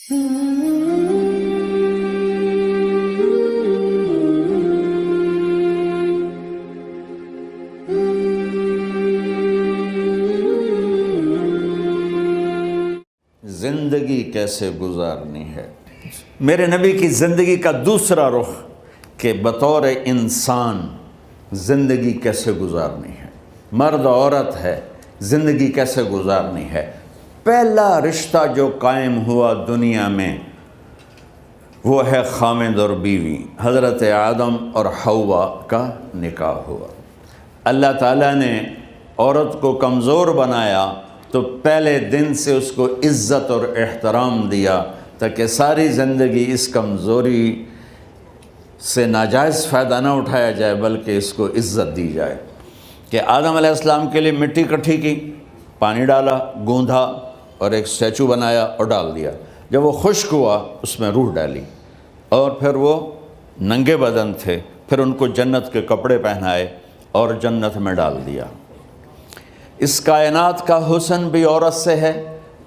زندگی کیسے گزارنی ہے۔ میرے نبی کی زندگی کا دوسرا رخ کہ بطور انسان زندگی کیسے گزارنی ہے، مرد عورت ہے، زندگی کیسے گزارنی ہے۔ پہلا رشتہ جو قائم ہوا دنیا میں وہ ہے خامد اور بیوی، حضرت آدم اور حوا کا نکاح ہوا۔ اللہ تعالیٰ نے عورت کو کمزور بنایا تو پہلے دن سے اس کو عزت اور احترام دیا تاکہ ساری زندگی اس کمزوری سے ناجائز فائدہ نہ اٹھایا جائے بلکہ اس کو عزت دی جائے۔ کہ آدم علیہ السلام کے لیے مٹی اکٹھی کی، پانی ڈالا، گوندھا اور ایک اسٹیچو بنایا اور ڈال دیا۔ جب وہ خشک ہوا اس میں روح ڈالی اور پھر وہ ننگے بدن تھے، پھر ان کو جنت کے کپڑے پہنائے اور جنت میں ڈال دیا۔ اس کائنات کا حسن بھی عورت سے ہے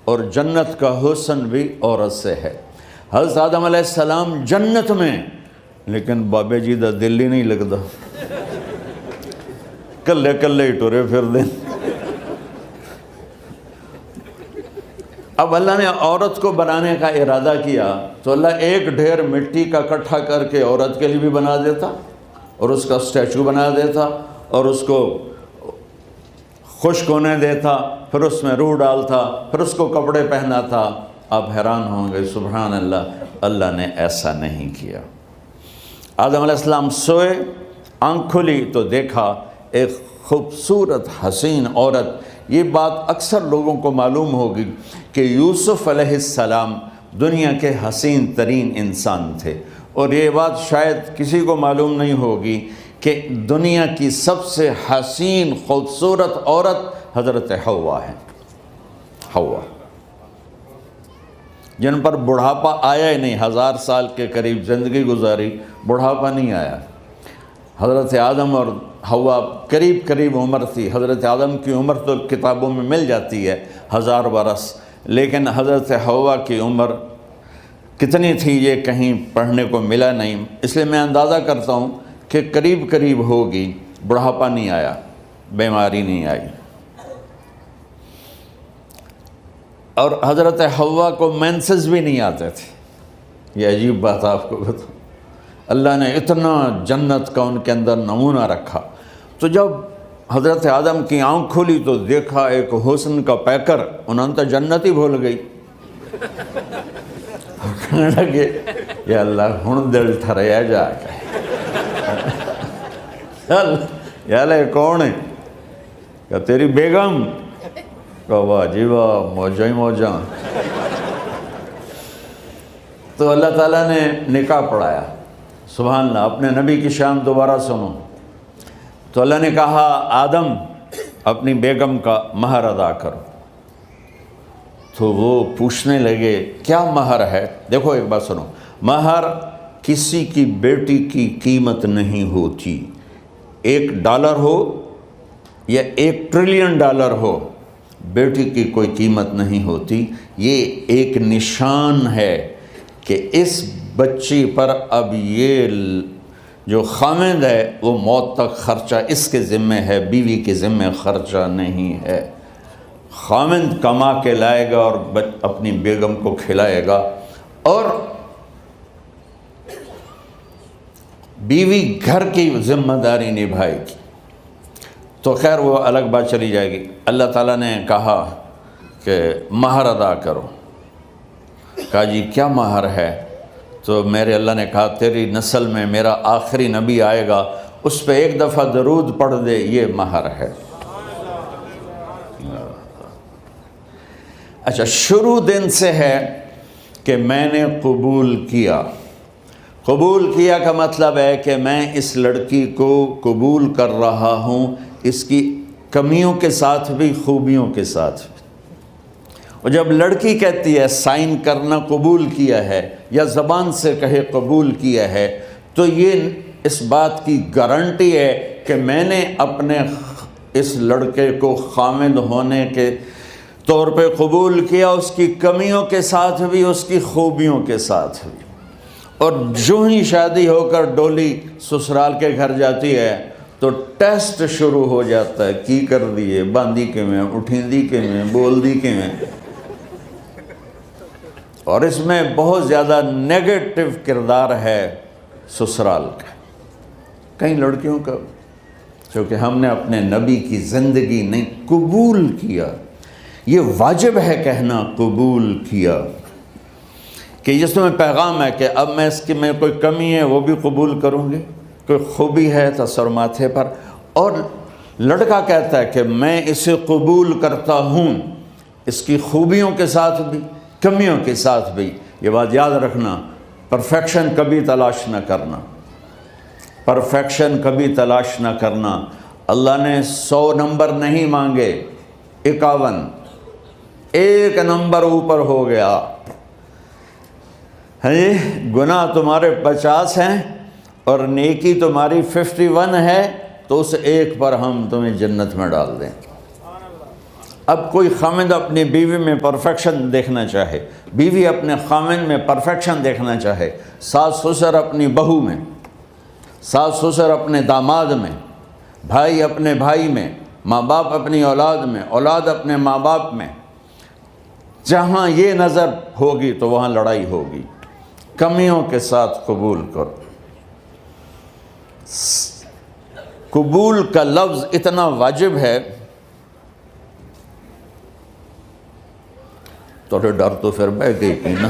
اور جنت کا حسن بھی عورت سے ہے۔ حضرت آدم علیہ السلام جنت میں، لیکن بابے جی دا دل ہی نہیں لگتا، کلے کلے ہی ٹرے پھر دیں۔ اب اللہ نے عورت کو بنانے کا ارادہ کیا تو اللہ ایک ڈھیر مٹی کا اکٹھا کر کے عورت کے لیے بھی بنا دیتا اور اس کا اسٹیچو بنا دیتا اور اس کو خشک ہونے دیتا، پھر اس میں روح ڈالتا، پھر اس کو کپڑے پہناتا۔ آپ حیران ہوں گے، سبحان اللہ، اللہ نے ایسا نہیں کیا۔ آدم علیہ السلام سوئے، آنکھ کھلی تو دیکھا ایک خوبصورت حسین عورت۔ یہ بات اکثر لوگوں کو معلوم ہوگی کہ یوسف علیہ السلام دنیا کے حسین ترین انسان تھے، اور یہ بات شاید کسی کو معلوم نہیں ہوگی کہ دنیا کی سب سے حسین خوبصورت عورت حضرت حوا ہے۔ حوا جن پر بڑھاپا آیا ہی نہیں، 1000 سال کے قریب زندگی گزاری، بڑھاپا نہیں آیا۔ حضرت آدم اور حوا قریب قریب عمر تھی۔ حضرت آدم کی عمر تو کتابوں میں مل جاتی ہے 1000 برس، لیکن حضرت حوا کی عمر کتنی تھی یہ کہیں پڑھنے کو ملا نہیں، اس لیے میں اندازہ کرتا ہوں کہ قریب قریب ہوگی۔ بڑھاپا نہیں آیا، بیماری نہیں آئی۔ اور حضرت حوا کو مینسز بھی نہیں آتے تھے۔ یہ عجیب بات آپ کو بتاؤں، اللہ نے اتنا جنت کا ان کے اندر نمونہ رکھا۔ تو جب حضرت آدم کی آنکھ کھلی تو دیکھا ایک حسن کا پیکر، انہوں نے تو جنت ہی بھول گئی۔ کہنے لگے یا اللہ ہن دل ٹھریا جا کے، یا اللہ کون ہے؟ کہ تیری بیگم۔ کہ واہ جی واہ، موجاں ہی موجاں۔ تو اللہ تعالیٰ نے نکاح پڑھایا۔ سبحان اللہ، اپنے نبی کی شان دوبارہ سنو۔ تو اللہ نے کہا آدم اپنی بیگم کا مہر ادا کرو۔ تو وہ پوچھنے لگے کیا مہر ہے؟ دیکھو ایک بات سنو، مہر کسی کی بیٹی کی قیمت نہیں ہوتی۔ $1 ہو یا $1 ٹریلین ہو، بیٹی کی کوئی قیمت نہیں ہوتی۔ یہ ایک نشان ہے کہ اس بچی پر اب یہ جو خامد ہے وہ موت تک خرچہ اس کے ذمہ ہے، بیوی کے ذمہ خرچہ نہیں ہے۔ خامد کما کے لائے گا اور اپنی بیگم کو کھلائے گا، اور بیوی گھر کی ذمہ داری نبھائے گی۔ تو خیر وہ الگ بات چلی جائے گی۔ اللہ تعالیٰ نے کہا کہ مہر ادا کرو۔ کہا جی کیا مہر ہے؟ تو میرے اللہ نے کہا تیری نسل میں میرا آخری نبی آئے گا، اس پہ ایک دفعہ درود پڑھ دے، یہ مہر ہے۔ اچھا، شروع دن سے ہے کہ میں نے قبول کیا۔ قبول کیا کا مطلب ہے کہ میں اس لڑکی کو قبول کر رہا ہوں، اس کی کمیوں کے ساتھ بھی خوبیوں کے ساتھ بھی۔ اور جب لڑکی کہتی ہے سائن کرنا قبول کیا ہے، یا زبان سے کہے قبول کیا ہے، تو یہ اس بات کی گارنٹی ہے کہ میں نے اپنے اس لڑکے کو خامد ہونے کے طور پہ قبول کیا، اس کی کمیوں کے ساتھ بھی، اس کی خوبیوں کے ساتھ بھی۔ اور جو ہی شادی ہو کر ڈولی سسرال کے گھر جاتی ہے تو ٹیسٹ شروع ہو جاتا ہے، کی کر دیے، باندھی کے میں، اٹھیندی کے میں، بول دی کے میں۔ اور اس میں بہت زیادہ نیگیٹو کردار ہے سسرال کا، کئی لڑکیوں کا، کیونکہ ہم نے اپنے نبی کی زندگی نہیں قبول کیا۔ یہ واجب ہے کہنا قبول کیا، کہ جس میں پیغام ہے کہ اب میں اس کی میں کوئی کمی ہے وہ بھی قبول کروں گی، کوئی خوبی ہے تو سر ماتھے پر۔ اور لڑکا کہتا ہے کہ میں اسے قبول کرتا ہوں، اس کی خوبیوں کے ساتھ بھی، کمیوں کے ساتھ بھی۔ یہ بات یاد رکھنا، پرفیکشن کبھی تلاش نہ کرنا، پرفیکشن کبھی تلاش نہ کرنا۔ اللہ نے 100 نمبر نہیں مانگے، 51، ایک نمبر اوپر ہو گیا۔ گناہ تمہارے 50 ہیں اور نیکی تمہاری 51 ہے، تو اس ایک پر ہم تمہیں جنت میں ڈال دیں۔ اب کوئی خامند اپنی بیوی میں پرفیکشن دیکھنا چاہے، بیوی اپنے خامند میں پرفیکشن دیکھنا چاہے، ساس سسر اپنی بہو میں، ساس سسر اپنے داماد میں، بھائی اپنے بھائی میں، ماں باپ اپنی اولاد میں، اولاد اپنے ماں باپ میں، جہاں یہ نظر ہوگی تو وہاں لڑائی ہوگی۔ کمیوں کے ساتھ قبول کرو۔ قبول کا لفظ اتنا واجب ہے، تو ڈر تو پھر بہ گئی تھی نا۔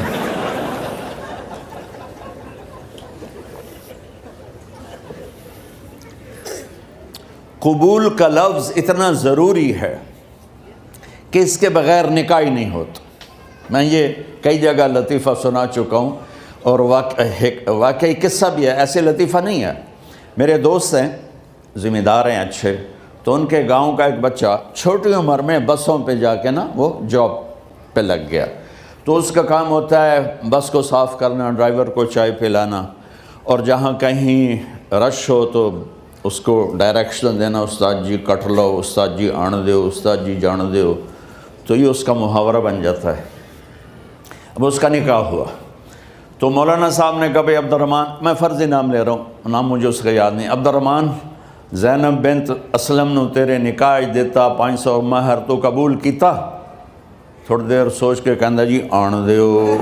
قبول کا لفظ اتنا ضروری ہے کہ اس کے بغیر نکاح ہی نہیں ہوتا۔ میں یہ کئی جگہ لطیفہ سنا چکا ہوں، اور واقعی قصہ بھی ہے، ایسے لطیفہ نہیں ہے۔ میرے دوست ہیں، ذمہ دار ہیں اچھے، تو ان کے گاؤں کا ایک بچہ چھوٹی عمر میں بسوں پہ جا کے نا وہ جاب پہ لگ گیا۔ تو اس کا کام ہوتا ہے بس کو صاف کرنا، ڈرائیور کو چائے پلانا، اور جہاں کہیں رش ہو تو اس کو ڈائریکشن دینا، استاد جی کٹ لو، استاد جی آن دیو، استاد جی جان دیو۔ تو یہ اس کا محاورہ بن جاتا ہے۔ اب اس کا نکاح ہوا تو مولانا صاحب نے کہا بھائی عبد الرحمن، میں فرضی نام لے رہا ہوں، نام مجھے اس کا یاد نہیں، عبد الرحمن زینب بنت اسلم نو تیرے نکاح دیتا 500 مہر تو قبول کیتا؟ تھوڑی دیر سوچ کے کہندا جی آن دیو۔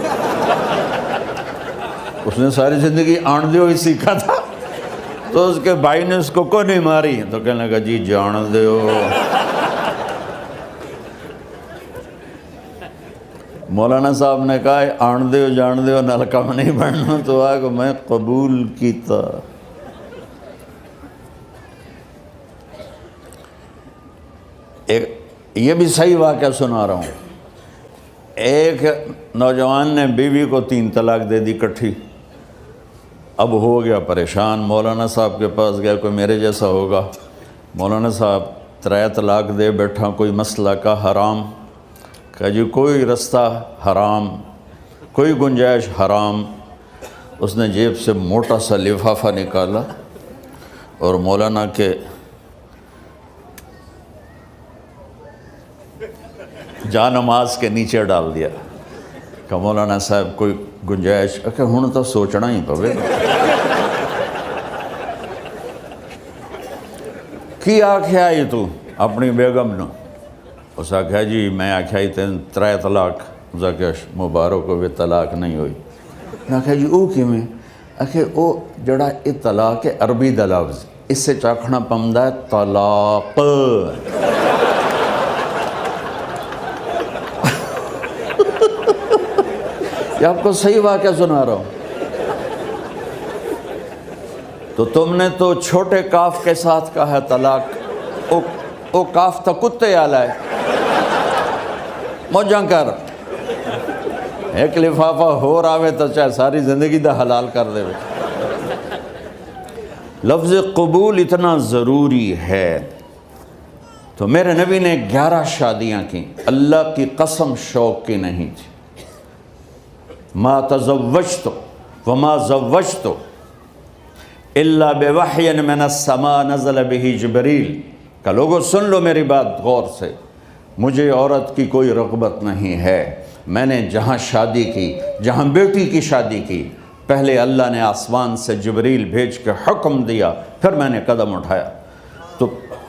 اس نے ساری زندگی آن دیو ہی سیکھا تھا، تو اس کے بھائی نے اس کو نہیں ماری، تو کہنے لگا جی جان دیو۔ مولانا صاحب نے کہا آن دیو جان دیو نال کم نہیں بننا، تو آگا میں قبول کیتا۔ یہ بھی صحیح واقعہ سنا رہا ہوں۔ ایک نوجوان نے بیوی کو 3 طلاق دے دی کٹھی، اب ہو گیا پریشان، مولانا صاحب کے پاس گیا، کوئی میرے جیسا ہوگا۔ مولانا صاحب 3 طلاق دے بیٹھا، کوئی مسئلہ کا حرام؟ کہا جی کوئی رستہ حرام، کوئی گنجائش حرام۔ اس نے جیب سے موٹا سا لفافہ نکالا اور مولانا کے جا نماز کے نیچے ڈال دیا۔ کہ مولانا صاحب کوئی گنجائش؟ کہ ہن تو سوچنا ہی پوے۔ کی آکھیا ہی تو اپنی بیگم نو؟ اس آکھیا جی میں آکھیا ہی 3 طلاق۔ اس آکھیا مبارک ہوئے طلاق نہیں ہوئی۔ میں آکھیا جی او کی میں؟ آکھیا او جڑا یہ طلاق ہے عربی دا لفظ، اس سے چاکھنا پمدا ہے طلاق۔ یہ آپ کو صحیح واقعہ سنا رہا ہوں۔ تو تم نے تو چھوٹے کاف کے ساتھ کہا ہے طلاق، او کاف تا کتے آلا ہے، موجاں کر۔ ایک لفافہ ہو راوے تو چاہے ساری زندگی دا حلال کر دے۔ لفظ قبول اتنا ضروری ہے۔ تو میرے نبی نے 11 شادیاں کی، اللہ کی قسم شوق کی نہیں تھی۔ ما تزوجت وما زوجت الا بوحی من السماء نزل به جبریل۔ کہ لوگوں سن لو میری بات غور سے، مجھے عورت کی کوئی رغبت نہیں ہے، میں نے جہاں شادی کی، جہاں بیٹی کی شادی کی، پہلے اللہ نے آسمان سے جبریل بھیج کے حکم دیا، پھر میں نے قدم اٹھایا۔ تو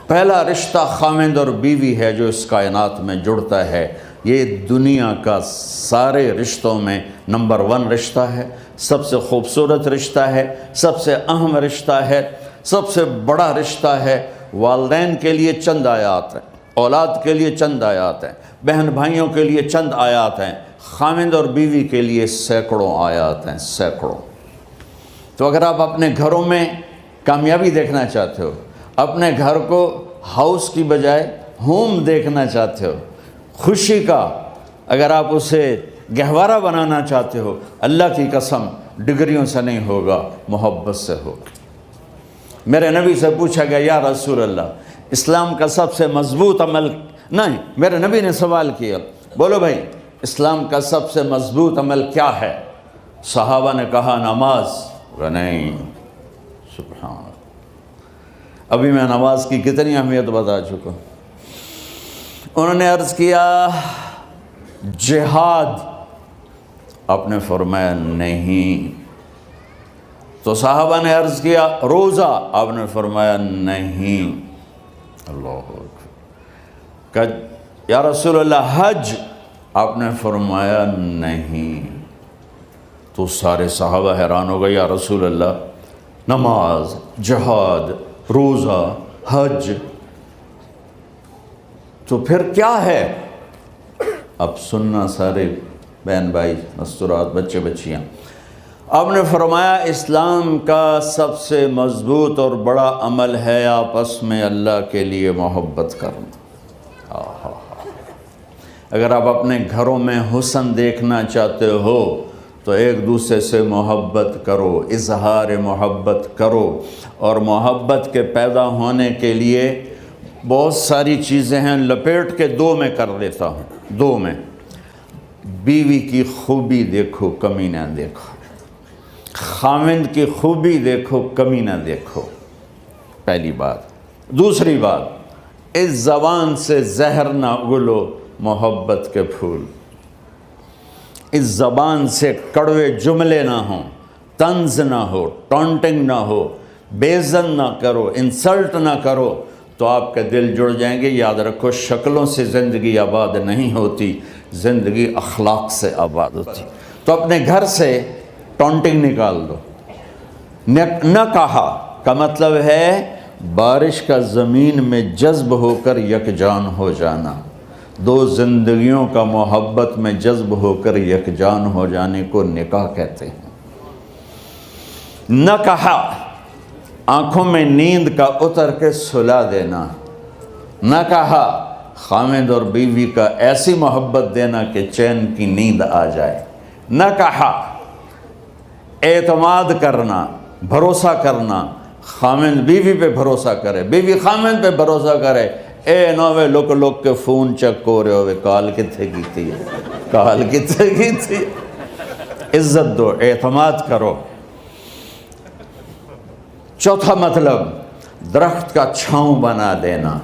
پہلا رشتہ خاوند اور بیوی ہے جو اس کائنات میں جڑتا ہے۔ یہ دنیا کا سارے رشتوں میں نمبر 1 رشتہ ہے، سب سے خوبصورت رشتہ ہے، سب سے اہم رشتہ ہے، سب سے بڑا رشتہ ہے۔ والدین کے لیے چند آیات ہیں، اولاد کے لیے چند آیات ہیں، بہن بھائیوں کے لیے چند آیات ہیں، خاوند اور بیوی کے لیے سینکڑوں آیات ہیں، سینکڑوں۔ تو اگر آپ اپنے گھروں میں کامیابی دیکھنا چاہتے ہو، اپنے گھر کو ہاؤس کی بجائے ہوم دیکھنا چاہتے ہو، خوشی کا اگر آپ اسے گہوارہ بنانا چاہتے ہو، اللہ کی قسم ڈگریوں سے نہیں ہوگا، محبت سے ہوگا۔ میرے نبی سے پوچھا گیا، یا رسول اللہ اسلام کا سب سے مضبوط عمل، نہیں، میرے نبی نے سوال کیا، بولو بھائی اسلام کا سب سے مضبوط عمل کیا ہے؟ صحابہ نے کہا نماز۔ نہیں، سبحان اللہ، ابھی میں نماز کی کتنی اہمیت بتا چکا۔ انہوں نے عرض کیا جہاد، آپ نے فرمایا نہیں۔ تو صحابہ نے عرض کیا روزہ، آپ نے فرمایا نہیں۔ اللہ اکبر۔ کہ یا رسول اللہ حج، آپ نے فرمایا نہیں۔ تو سارے صحابہ حیران ہو گئے، یا رسول اللہ نماز، جہاد، روزہ، حج، تو پھر کیا ہے؟ اب سننا سارے بہن بھائی، مستورات، بچے بچیاں، آپ نے فرمایا اسلام کا سب سے مضبوط اور بڑا عمل ہے آپس میں اللہ کے لیے محبت کرنا۔ اگر آپ اپنے گھروں میں حسن دیکھنا چاہتے ہو تو ایک دوسرے سے محبت کرو، اظہار محبت کرو، اور محبت کے پیدا ہونے کے لیے بہت ساری چیزیں ہیں، لپیٹ کے 2 میں کر لیتا ہوں، 2 میں۔ بیوی کی خوبی دیکھو، کمی نہ دیکھو، خاوند کی خوبی دیکھو، کمی نہ دیکھو، پہلی بات۔ دوسری بات، اس زبان سے زہر نہ اگلو محبت کے پھول، اس زبان سے کڑوے جملے نہ ہوں، طنز نہ ہو، ٹونٹنگ نہ ہو، بےعزت نہ کرو، انسلٹ نہ کرو، تو آپ کے دل جڑ جائیں گے۔ یاد رکھو شکلوں سے زندگی آباد نہیں ہوتی، زندگی اخلاق سے آباد ہوتی۔ تو اپنے گھر سے ٹونٹنگ نکال دو۔ نہ کہا کا مطلب ہے بارش کا زمین میں جذب ہو کر یکجان ہو جانا، 2 زندگیوں کا محبت میں جذب ہو کر یکجان ہو جانے کو نکاح کہتے ہیں۔ نہ کہا آنکھوں میں نیند کا اتر کے سلا دینا، نہ کہا خاوند اور بیوی کا ایسی محبت دینا کہ چین کی نیند آ جائے، نہ کہا اعتماد کرنا، بھروسہ کرنا، خاوند بیوی پہ بھروسہ کرے، بیوی خاوند پہ بھروسہ کرے۔ اے نوے لوک کے فون چیک ہو رہے ہوئے، کال کتنے کی تھی، کال کتنے کی تھی۔ عزت دو، اعتماد کرو۔ چوتھا مطلب درخت کا چھاؤں بنا دینا،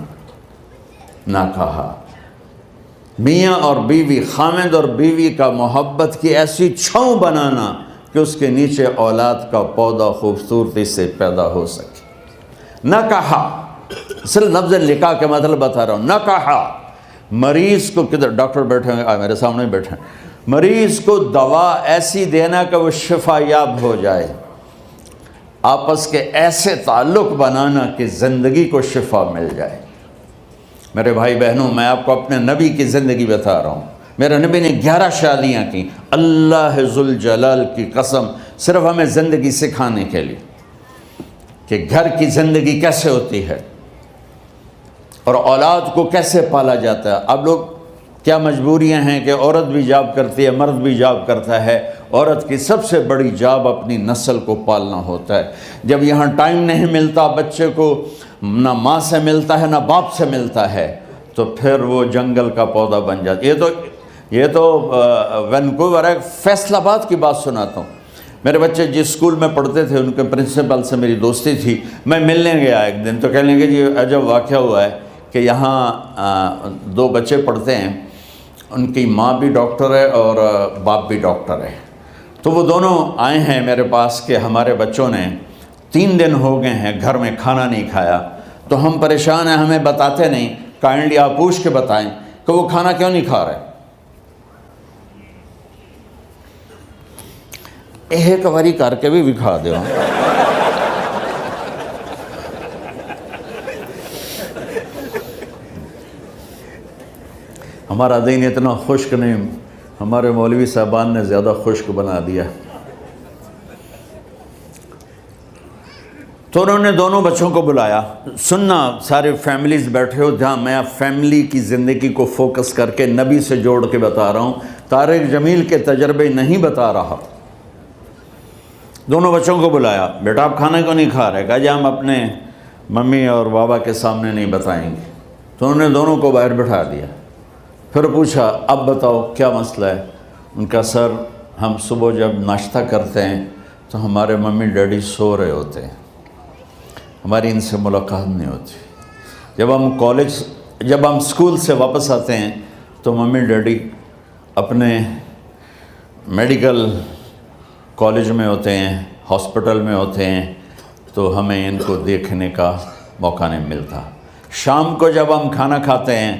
نہ کہا میاں اور بیوی، خاوند اور بیوی کا محبت کی ایسی چھاؤں بنانا کہ اس کے نیچے اولاد کا پودا خوبصورتی سے پیدا ہو سکے۔ نہ کہا، صرف لفظ نکاح کے مطلب بتا رہا ہوں، نہ کہا مریض کو، کدھر ڈاکٹر بیٹھے ہیں، میرے سامنے بیٹھے ہیں، مریض کو دوا ایسی دینا کہ وہ شفا یاب ہو جائے، آپس کے ایسے تعلق بنانا کہ زندگی کو شفا مل جائے۔ میرے بھائی بہنوں، میں آپ کو اپنے نبی کی زندگی بتا رہا ہوں۔ میرے نبی نے 11 شادیاں کی، اللہ ذوالجلال کی قسم، صرف ہمیں زندگی سکھانے کے لیے کہ گھر کی زندگی کیسے ہوتی ہے اور اولاد کو کیسے پالا جاتا ہے۔ اب لوگ کیا مجبوریاں ہیں کہ عورت بھی جاب کرتی ہے، مرد بھی جاب کرتا ہے۔ عورت کی سب سے بڑی جاب اپنی نسل کو پالنا ہوتا ہے۔ جب یہاں ٹائم نہیں ملتا بچے کو، نہ ماں سے ملتا ہے نہ باپ سے ملتا ہے، تو پھر وہ جنگل کا پودا بن جاتا ہے۔ یہ تو وینکوور ہے، فیصل آباد کی بات سناتا ہوں۔ میرے بچے جس اسکول میں پڑھتے تھے ان کے پرنسپل سے میری دوستی تھی، میں ملنے گیا ایک دن، تو کہنے لگے جی عجب واقعہ ہوا ہے کہ یہاں 2 بچے پڑھتے ہیں، ان کی ماں بھی ڈاکٹر ہے اور باپ بھی ڈاکٹر ہے، تو وہ دونوں آئے ہیں میرے پاس کہ ہمارے بچوں نے 3 دن ہو گئے ہیں گھر میں کھانا نہیں کھایا، تو ہم پریشان ہیں، ہمیں بتاتے نہیں، کائنڈلی آپ پوچھ کے بتائیں کہ وہ کھانا کیوں نہیں کھا رہے۔ ایک باری کر کے بھی کھا دو۔ ہمارا دین اتنا خشک نہیں، ہمارے مولوی صاحبان نے زیادہ خشک بنا دیا۔ تو انہوں نے دونوں بچوں کو بلایا، سننا سارے فیملیز بیٹھے ہو جہاں میں فیملی کی زندگی کو فوکس کر کے نبی سے جوڑ کے بتا رہا ہوں، طارق جمیل کے تجربے نہیں بتا رہا۔ دونوں بچوں کو بلایا، بیٹا آپ کھانا کیوں نہیں کھا رہے؟ کہا جی ہم اپنے ممی اور بابا کے سامنے نہیں بتائیں گے۔ تو انہوں نے دونوں کو باہر بٹھا دیا، پھر پوچھا اب بتاؤ کیا مسئلہ ہے؟ ان کا سر ہم صبح جب ناشتہ کرتے ہیں تو ہمارے ممی ڈیڈی سو رہے ہوتے ہیں، ہماری ان سے ملاقات نہیں ہوتی۔ جب ہم اسکول سے واپس آتے ہیں تو ممی ڈیڈی اپنے میڈیکل کالج میں ہوتے ہیں، ہاسپٹل میں ہوتے ہیں، تو ہمیں ان کو دیکھنے کا موقع نہیں ملتا۔ شام کو جب ہم کھانا کھاتے ہیں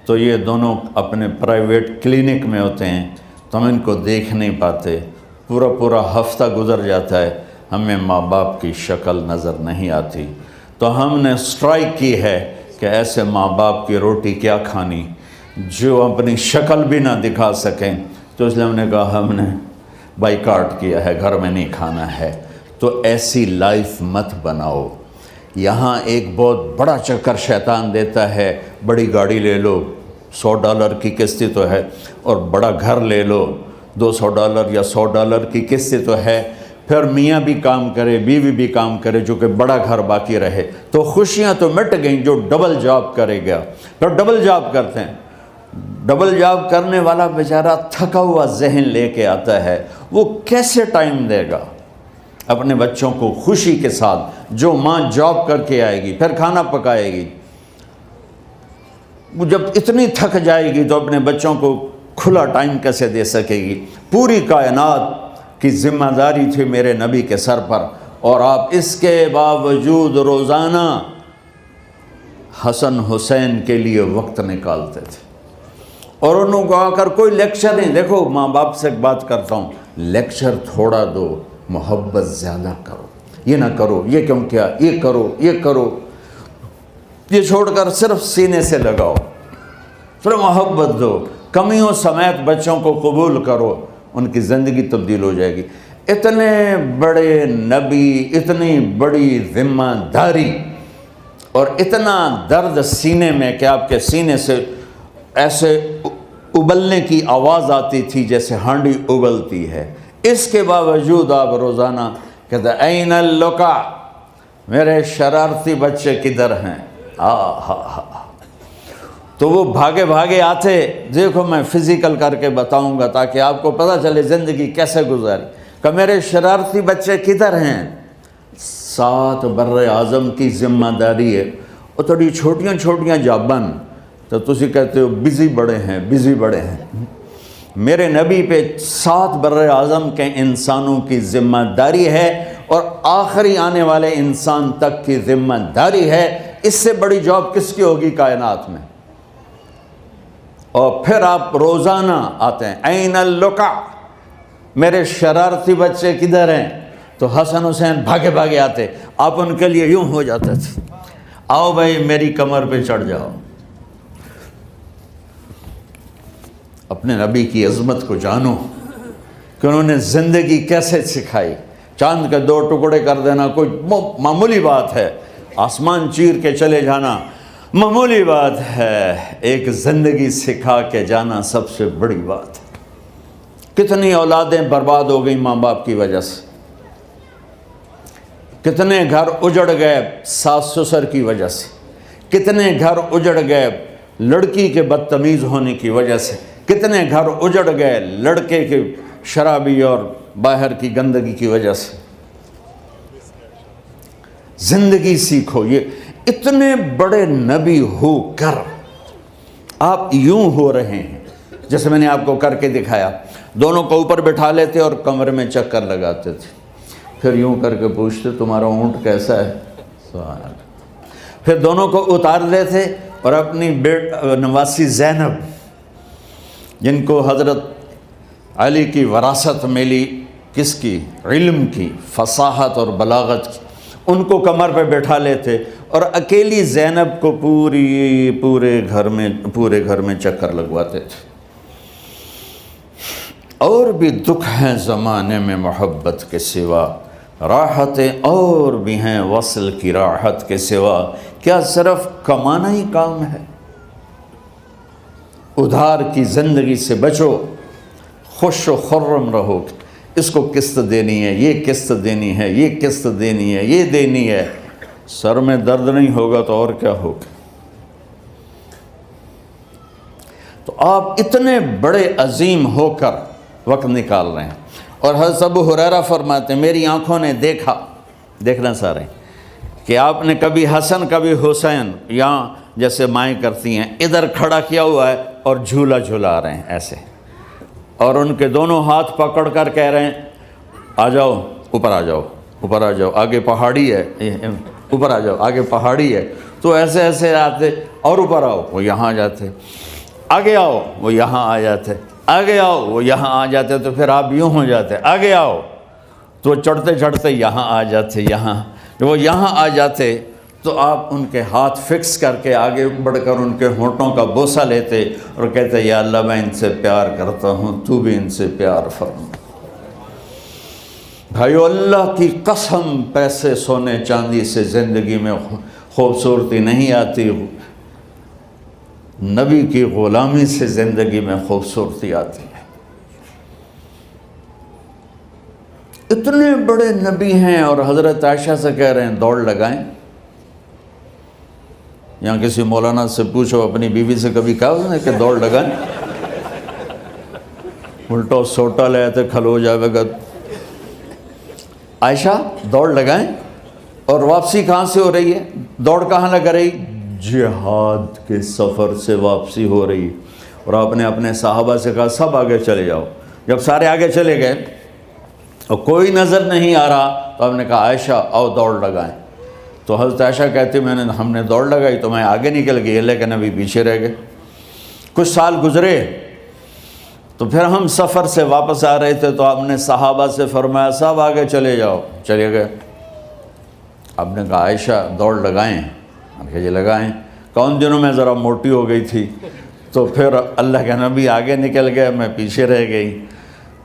تو یہ دونوں اپنے پرائیویٹ کلینک میں ہوتے ہیں، تو ہم ان کو دیکھ نہیں پاتے، پورا ہفتہ گزر جاتا ہے، ہمیں ماں باپ کی شکل نظر نہیں آتی۔ تو ہم نے اسٹرائک کی ہے کہ ایسے ماں باپ کی روٹی کیا کھانی جو اپنی شکل بھی نہ دکھا سکیں، تو اس لیے ہم نے کہا ہم نے بائیکاٹ کیا ہے، گھر میں نہیں کھانا ہے۔ تو ایسی لائف مت بناؤ۔ یہاں ایک بہت بڑا چکر شیطان دیتا ہے، بڑی گاڑی لے لو، $100 کی قسط تو ہے، اور بڑا گھر لے لو، $200 یا $100 کی قسط تو ہے، پھر میاں بھی کام کرے، بیوی بھی کام کرے، جو کہ بڑا گھر باقی رہے، تو خوشیاں تو مٹ گئیں۔ جو ڈبل جاب کرے گا، پھر ڈبل جاب کرتے ہیں، ڈبل جاب کرنے والا بیچارہ تھکا ہوا ذہن لے کے آتا ہے، وہ کیسے ٹائم دے گا اپنے بچوں کو خوشی کے ساتھ؟ جو ماں جاب کر کے آئے گی، پھر کھانا پکائے گی، وہ جب اتنی تھک جائے گی تو اپنے بچوں کو کھلا ٹائم کیسے دے سکے گی؟ پوری کائنات کی ذمہ داری تھی میرے نبی کے سر پر، اور آپ اس کے باوجود روزانہ حسن حسین کے لیے وقت نکالتے تھے۔ اور انہوں کو آ کر کوئی لیکچر نہیں، دیکھو ماں باپ سے ایک بات کرتا ہوں، لیکچر تھوڑا دو، محبت زیادہ کرو، یہ نہ کرو، یہ کیوں کیا، یہ کرو، یہ کرو، یہ چھوڑ کر صرف سینے سے لگاؤ، صرف محبت دو، کمیوں سمیت بچوں کو قبول کرو، ان کی زندگی تبدیل ہو جائے گی۔ اتنے بڑے نبی، اتنی بڑی ذمہ داری، اور اتنا درد سینے میں کہ آپ کے سینے سے ایسے ابلنے کی آواز آتی تھی جیسے ہانڈی ابلتی ہے، اس کے باوجود آپ روزانہ کہتے این اللقا، میرے شرارتی بچے کدھر ہیں؟ تو وہ بھاگے بھاگے آتے، دیکھو میں فزیکل کر کے بتاؤں گا تاکہ آپ کو پتہ چلے زندگی کیسے گزاری، کہ میرے شرارتی بچے کدھر ہیں؟ 7 بر اعظم کی ذمہ داری ہے، اور تھوڑی چھوٹیاں جابن، تو تسی کہتے ہو بزی بڑے ہیں۔ میرے نبی پہ 7 بر اعظم کے انسانوں کی ذمہ داری ہے، اور آخری آنے والے انسان تک کی ذمہ داری ہے۔ اس سے بڑی جاب کس کی ہوگی کائنات میں؟ اور پھر آپ روزانہ آتے ہیں، این اللقا، میرے شرارتی بچے کدھر ہیں؟ تو حسن حسین بھاگے بھاگے آتے، آپ ان کے لیے یوں ہو جاتے تھے، آؤ بھائی میری کمر پہ چڑھ جاؤ۔ اپنے نبی کی عظمت کو جانو کہ انہوں نے زندگی کیسے سکھائی۔ چاند کے 2 ٹکڑے کر دینا کوئی معمولی بات ہے، آسمان چیر کے چلے جانا معمولی بات ہے، ایک زندگی سکھا کے جانا سب سے بڑی بات ہے۔ کتنی اولادیں برباد ہو گئی ماں باپ کی وجہ سے، کتنے گھر اجڑ گئے ساس سسر کی وجہ سے، کتنے گھر اجڑ گئے لڑکی کے بدتمیز ہونے کی وجہ سے، کتنے گھر اجڑ گئے لڑکے کے شرابی اور باہر کی گندگی کی وجہ سے۔ زندگی سیکھو، یہ اتنے بڑے نبی ہو کر آپ یوں ہو رہے ہیں جیسے میں نے آپ کو کر کے دکھایا. دونوں کو اوپر بٹھا لیتے اور کمرے میں چکر لگاتے تھے, پھر یوں کر کے پوچھتے تمہارا اونٹ کیسا ہے, سبحان اللہ. پھر دونوں کو اتار دیتے اور اپنی نواسی زینب, جن کو حضرت علی کی وراثت ملی, کس کی, علم کی, فصاحت اور بلاغت کی, ان کو کمر پہ بٹھا لیتے اور اکیلی زینب کو پورے گھر میں چکر لگواتے تھے. اور بھی دکھ ہیں زمانے میں محبت کے سوا, راحتیں اور بھی ہیں وصل کی راحت کے سوا. کیا صرف کمانا ہی کام ہے؟ ادھار کی زندگی سے بچو, خوش و خرم رہو. اس کو قسط دینی ہے, یہ قسط دینی ہے, یہ قسط دینی ہے, یہ دینی ہے. سر میں درد نہیں ہوگا تو اور کیا ہوگا؟ تو آپ اتنے بڑے عظیم ہو کر وقت نکال رہے ہیں. اور حضرت ابو ہریرہ فرماتے ہیں میری آنکھوں نے دیکھنا سارے, کہ آپ نے کبھی حسن کبھی حسین یہاں جیسے مائیں کرتی ہیں ادھر کھڑا کیا ہوا ہے اور جھولا جھولا رہے ہیں ایسے, اور ان کے دونوں ہاتھ پکڑ کر کہہ رہے ہیں آ جاؤ, اوپر آ جاؤ, اوپر آ جاؤ, آگے پہاڑی ہے, اوپر آ جاؤ, آگے پہاڑی ہے. تو ایسے ایسے آتے اور اوپر آؤ, وہ یہاں آ جاتے, آگے آؤ, وہ یہاں آ جاتے, آگے آؤ, وہ یہاں آ جاتے. تو پھر آپ یوں ہو جاتے, آگے آؤ, تو چڑھتے چڑھتے یہاں آ جاتے, یہاں وہ یہاں آ جاتے. تو آپ ان کے ہاتھ فکس کر کے آگے بڑھ کر ان کے ہونٹوں کا بوسہ لیتے اور کہتے یا اللہ میں ان سے پیار کرتا ہوں, تو بھی ان سے پیار فرما. بھائیو اللہ کی قسم, پیسے سونے چاندی سے زندگی میں خوبصورتی نہیں آتی, نبی کی غلامی سے زندگی میں خوبصورتی آتی ہے. اتنے بڑے نبی ہیں اور حضرت عائشہ سے کہہ رہے ہیں دوڑ لگائیں. یہاں کسی مولانا سے پوچھو اپنی بیوی سے کبھی کہا اس نے کہ دوڑ لگائیں, الٹا سوٹا لے آتے کھلو جائے گا. عائشہ دوڑ لگائیں. اور واپسی کہاں سے ہو رہی ہے, دوڑ کہاں لگ رہی, جہاد کے سفر سے واپسی ہو رہی. اور آپ نے اپنے صحابہ سے کہا سب آگے چلے جاؤ. جب سارے آگے چلے گئے اور کوئی نظر نہیں آ رہا تو آپ نے کہا عائشہ آؤ دوڑ لگائیں. تو حضرت عائشہ کہتی ہم نے دوڑ لگائی تو میں آگے نکل گئی, لیکن ابھی پیچھے رہ گئے. کچھ سال گزرے تو پھر ہم سفر سے واپس آ رہے تھے تو آپ نے صحابہ سے فرمایا سب آگے چلے جاؤ, چلے گئے. آپ نے کہا عائشہ دوڑ لگائیں, کہ یہ لگائیں. کون دنوں میں ذرا موٹی ہو گئی تھی تو پھر اللہ کے نبی آگے نکل گئے, میں پیچھے رہ گئی.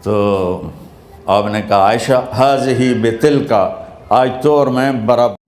تو آپ نے کہا عائشہ ہذہ بتلک, آج تو اور میں برابر.